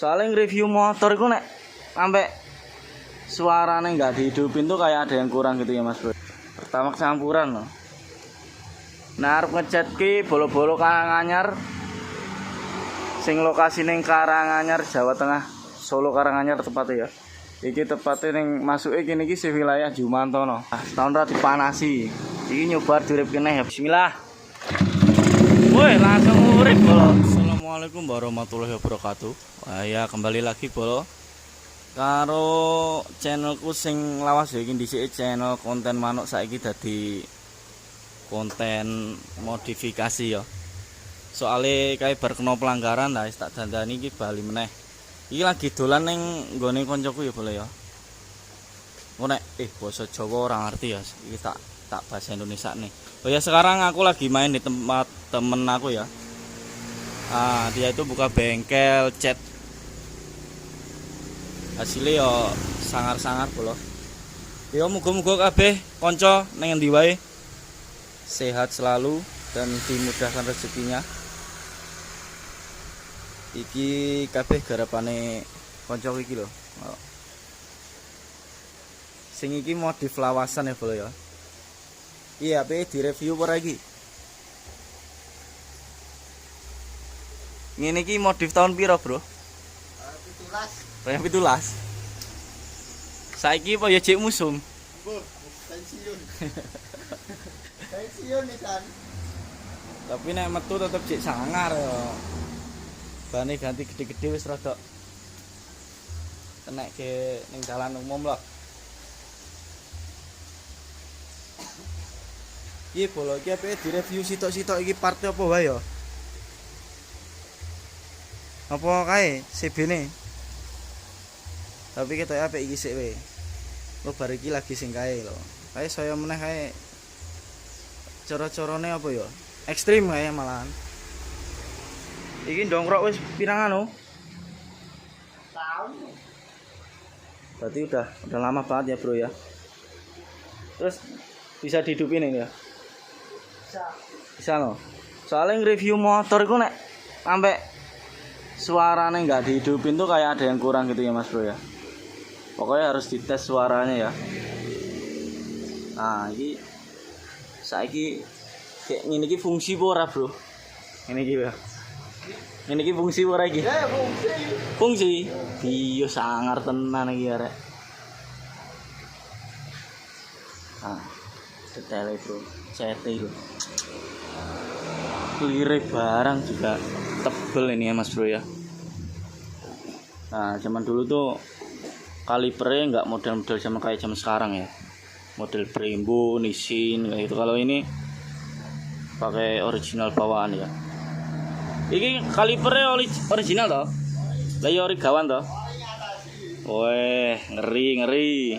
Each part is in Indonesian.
Soalnya review motor itu nek sampai suaranya nggak dihidupin tuh kayak ada yang kurang gitu ya Mas Bro. Pertama campuran loh. Nah arep ngecat ki bolo-bolo Karanganyar. Sing lokasi ning Karanganyar Jawa Tengah, Solo Karanganyar tepatnya ya. Iki tepatnya ning masuke kene iki si wilayah Jumantono. Tahun ra dipanasi. Iki nyoba durip kene ya. Bismillah. Woi, langsung urip bolo. Assalamualaikum warahmatullahi wabarakatuh. Wah, ya kembali lagi bolo karo channelku sing lawas ya iki dhisik channel konten manuk saiki dadi konten modifikasi ya. Soale kae bar kena pelanggaran lah tak dandani iki bali meneh. Iki lagi dolan ning nggone koncoku ya boleh ya. Engko nek basa Jawa ora ngerti ya. Iki tak bahasa Indonesia nih. Oh ya sekarang aku lagi main di tempat temen aku ya. Dia itu buka bengkel cat. Hasilnya yo sangar-sangar bolo. Yo muga-muga kabeh kanca ning endi wae sehat selalu dan dimudahkan rezekinya. Iki kabeh garapane kanca iki lho. Sing iki modif lawasan ya bolo ya. Iya, ape direview ora iki? Ngene iki modif tahun piro, Bro? 17. 17. Saiki apa ya cek musim? Mbuh, pensiun. Pensiun nih kan. Tapi nek metu tetep cek sangar ya. Bane ganti gede-gede wis rada kenek ke ning dalan umum lah. Iki bolo iki ape direview sitok-sitok iki part apa wae ya? Apa kae CB-ne? Tapi ketok apik iki sik wae. Lo bar iki lagi sing kae lho. Kae saya meneh kae cara-carane apa ya? Ekstrim kae malahan. Iki ndongkrok wis pirang anu? Tahun. Berarti udah lama banget ya, Bro ya. Terus bisa dihidupin ini ya? Bisa no. Soalnya review motor itu nek sampai suaranya nggak dihidupin tuh kayak ada yang kurang gitu ya Mas Bro ya. Pokoknya harus dites suaranya ya. Nah, ini saiki kayak ngene iki fungsi apa ora, Bro? Ngene iki ya. Ngene iki fungsi apa ora iki? Ya, fungsi. Fungsi. Iya sangar tenan iki arek. Detailnya bro, CT lho. Kelire barang juga tebel ini ya Mas Bro ya. Nah zaman dulu tuh kalipernya nggak model-model sama kayak zaman sekarang ya. Model Brembo, Nissin kayak gitu. Kalau ini pakai original bawaan ya. Ini kalipernya original toh? Lah ya ori gawan toh? Weh, ngeri.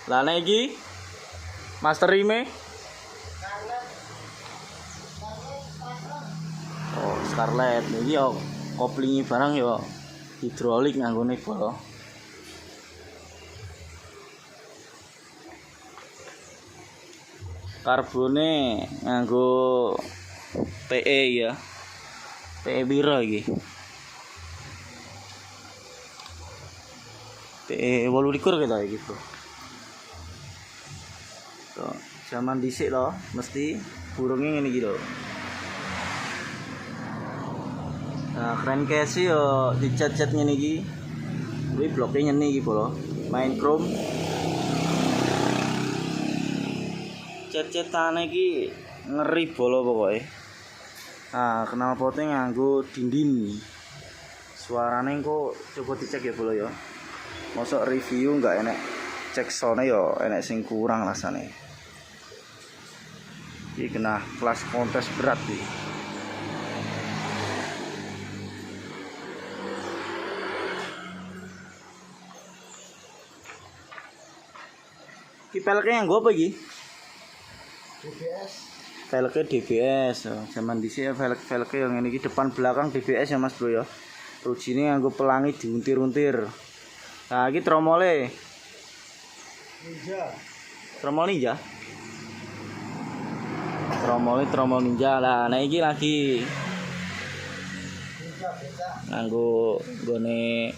Lah nek iki Master Rime. Oh, Scarlett. Iki yo koplingi barang yo hidrolik nganggone bolo. Karbone nganggo PE ya. PE piro iki? PE 28 kita iki, Bro. Tuh, zaman dhisik loh, mesti burungnya ngene iki lho. Nah, keren case yo dicat-cat ngene iki. Kuwi bloke nyeni iki, Bro. Main chrome. Cat-catane iki ngeri bolo pokoke. Nah, knalpotnya nganggo dinding. Suarane kok coba dicek ya, Bro ya. Mosok review enggak enak. Cek sound yo enak sing kurang rasane. Iki kena kelas kontes berat iki. Ki peleknya yang gue apa iki? DBS. Velgnya DBS. Zaman dhisik ya velgnya yang ini depan belakang DBS ya Mas Bro ya. Rujine nganggo pelangi diuntir-untir. Nah, iki tromole. Ninja. Tromol ninja. Tromol ninja lah. Nah iki lagi Nganggo nggone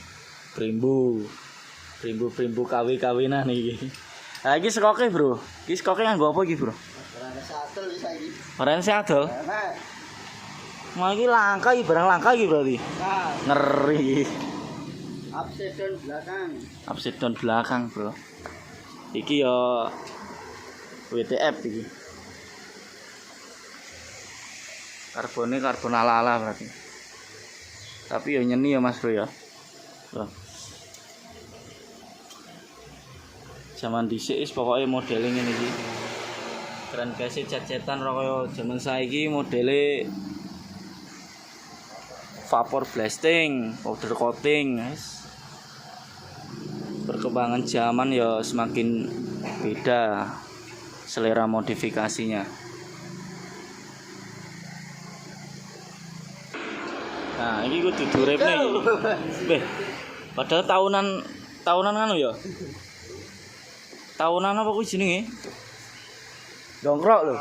Brimbu kawi-kawinan iki. Lah iki sekoke, Bro. Iki sekoke nganggo apa iki, Bro? Barang satel iki saiki. Barang adol. Nah, Wah iki langka iki, barang langka iki berarti. nah, Ngeri. upside down belakang. Upside down belakang, Bro. Iki ya WTF iki. Karbonnya karbon ala-ala berarti. Tapi ya nyeni ya Mas Bro ya. Loh. Zaman dhisik is pokoke modele ngene iki. Keren guys cet-cetan kaya zaman saiki modele vapor blasting, powder coating, guys. Perkembangan zaman ya semakin beda selera modifikasinya. Nah, ini kudu durepne iki. Beh, padahal tahunan anu ya. Tahunan apa kuwi jenenge? Dongkrok lho.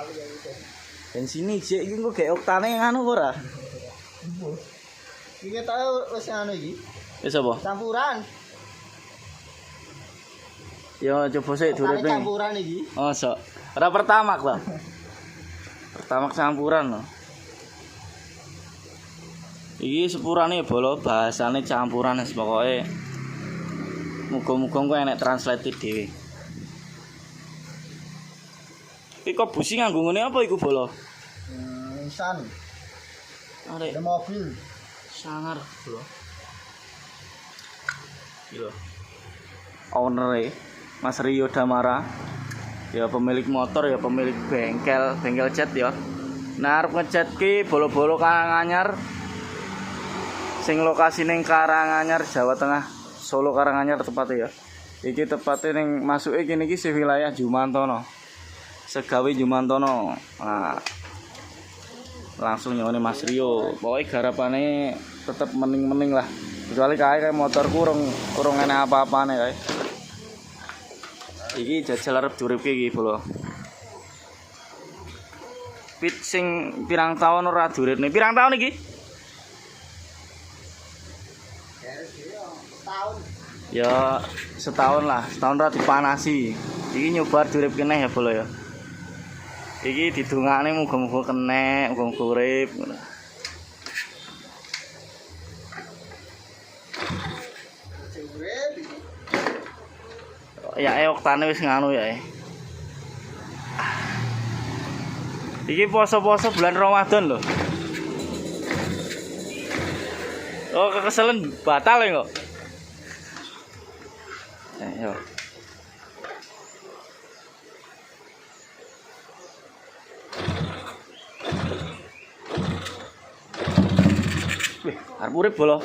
Dan sini jek iki kok gek oktane nganu ora? Iki tau wis anu iki. Wis apa? Campuran. Ya coba sik durepne. Campuran iki. Oh, sok. Ora pertamax lah. Pertamax campuran lho. Iki sepurane bolo bahasane campuran wis pokoke. Muga-muga engko enek translated dhewe. Iki kok busi nganggo ngene apa iku bolo? San. Arek Ada mobil. sangar bolo. Iki lho. Owner Mas Rio Damara. Ya pemilik motor ya pemilik bengkel cat ya. Nah arep ngecat ki bolo-bolo Karanganyar. Sing lokasi ning Karanganyar Jawa Tengah, Solo Karanganyar tepatnya ya. Iki tepatnya ning masuke kene iki sing wilayah Jumantono. Segawe Jumantono. Nah, langsung nyone Mas Rio. Pokoke garapane tetep mening-mening lah. Kecuali kae motorku urung enek apa-apane kae. Iki jajal arep duripke iki, Bro. Pit sing pirang tahun ora duripne. Pirang tahun iki? Tahun. Ya setahun lah, setahun ora dipanasi. Iki nyoba durip kene ya, Bro ya. Iki didongakne muga-muga kenek, muga-muga urip. Cewek iki. Ya oktane wis nganu ya. Iki poso-poso bulan Ramadan lho. Oh, kekeselen batal ya kok. Yo. Wih, arep urip bolo.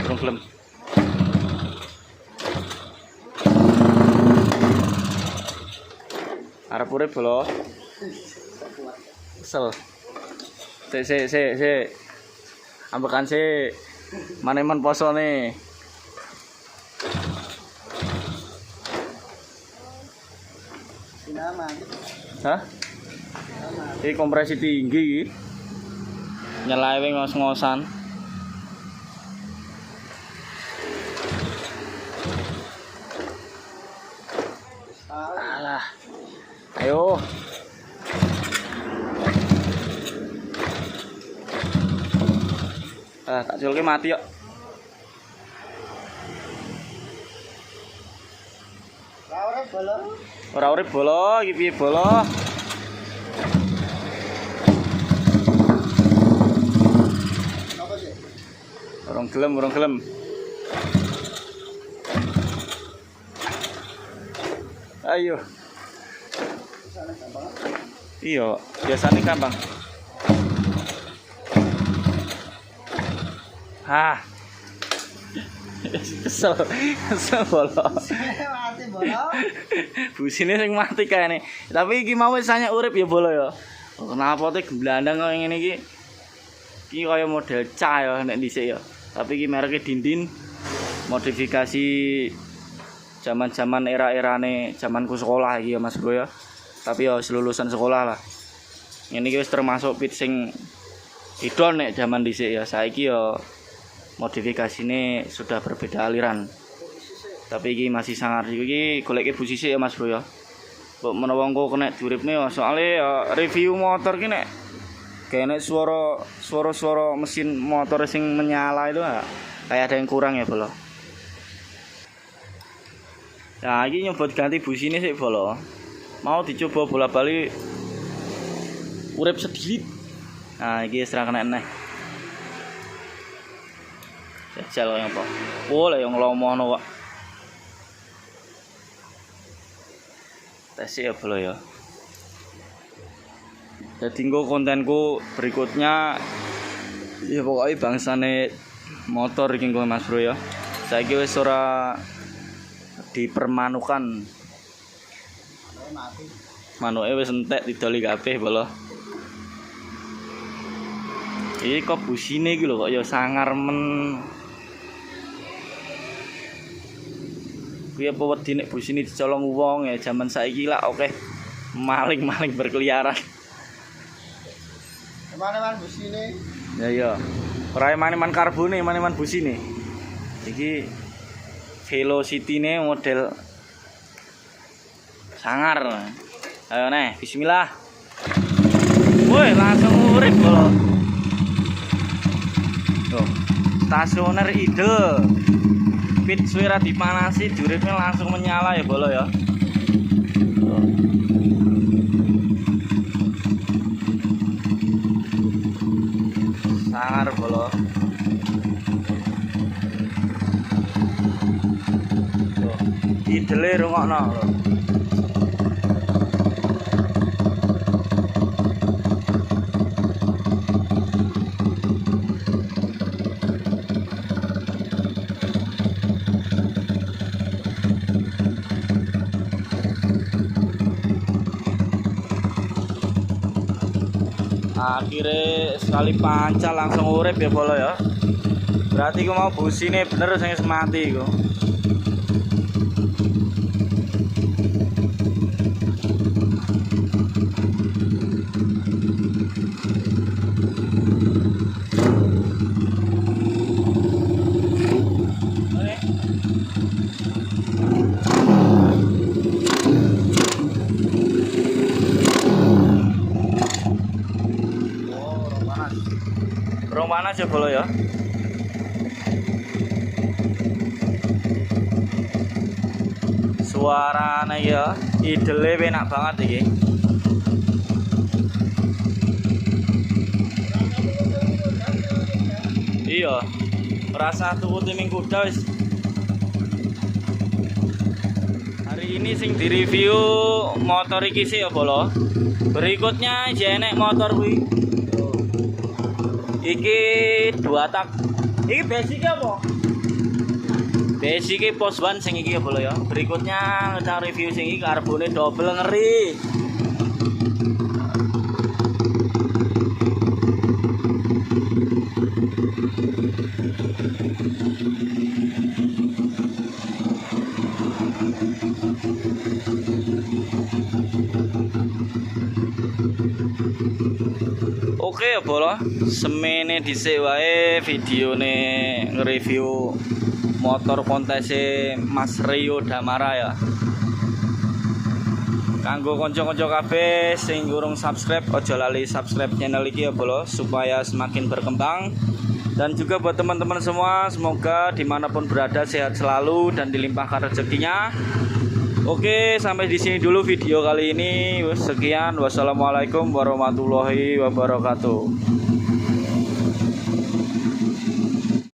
Urung gelem. Arep urip bolo. Kesel. Sik. Ambekan sik. Maneman posone. Sinaman. Hah? Iki kompresi tinggi iki. Nyelawe ngos-ngosan. Alah. Ayo. Tak culke mati kok. Ora bolo. Ora urip bolo, iki piye bolo? Apa sih? Urung gelem. Ayo. Sana gampang. Iya, biasanya gampang. Hah. Kesel bolo. Mati bolo. Busine sing mati kayane. Tapi iki mau wis sanya urip ya bolo ya. Oh, kenapa teh gemblandang kaya ngene iki? Iki kaya model ca ya nek dhisik ya. Tapi iki mereke Dindin. Modifikasi zaman-zaman era-erane zamanku sekolah iki ya Mas Bro ya. Tapi ya lulusan sekolah lah. Ini wis termasuk pit sing idol nek zaman dhisik ya. Saiki ya modifikasine sudah berbeda aliran. Tapi iki masih sangar iki goleke busi sik ya Mas Bro ya. Kok menawa engko kena duripne ya soalnya ya review motor ki nek kene suara mesin motor sing menyala itu kayak ada yang kurang ya Bolo. Nah, ini nyoba ganti busine sik Bolo. Mau dicoba bola-balik urip sedikit. Nah, iki wis ra kena neh. Jajal kaya apa? Boleh yang lomono kok. Tes ya Bolo ya. Jadi engko kontenku berikutnya ya pokoknya bangsane motor iki engko Mas Bro ya. Saiki wis ora dipermanukan. Manuke wis entek didoli kabeh Bolo. Iki kok busine iki lho kok ya sangar men. Kuwi apa wedi nek busine dicolong wong ya jaman saiki lah oke. Maling-maling berkeliaran. Mana-mana busine. Ya iya. Ora maneman karbone, maneman busine. Iki Velocity-ne model sangar. Ayo neh, bismillah. Woi, langsung urip Bolo. Tuh, stasioner ide. Pit suara dipanasi, duripnya langsung menyala ya Bolo ya. Tuh. Sangar Bolo. Tuh, idele rungokno lho. Akhirnya sekali pancal langsung urip ya Bolo ya. Berarti ku mau busine bener sing mati iku. Rong panas ya Bolo ya. Suarane ya idele enak banget iki. Iya. Rasa tuwute ming kuda wis. Hari ini sing direview motor iki sih ya Bolo. Berikutnya jenek motor kuwi. Iki 2 tak. Iki basic apa? Basic pos 1 sing iki ya Bolo ya. Berikutnya kita review sing iki karbone double ngeri. Oke ya Bolo, semene dhisik wae videone nge-review motor kontese Mas Rio Damara ya. Kanggo kanca-kanca kabeh sing durung subscribe, aja lali subscribe channel iki ya Bolo supaya semakin berkembang. Dan juga buat teman-teman semua, semoga dimanapun berada sehat selalu dan dilimpahkan rezekinya. Oke, sampai di sini dulu video kali ini. Sekian, wassalamualaikum warahmatullahi wabarakatuh.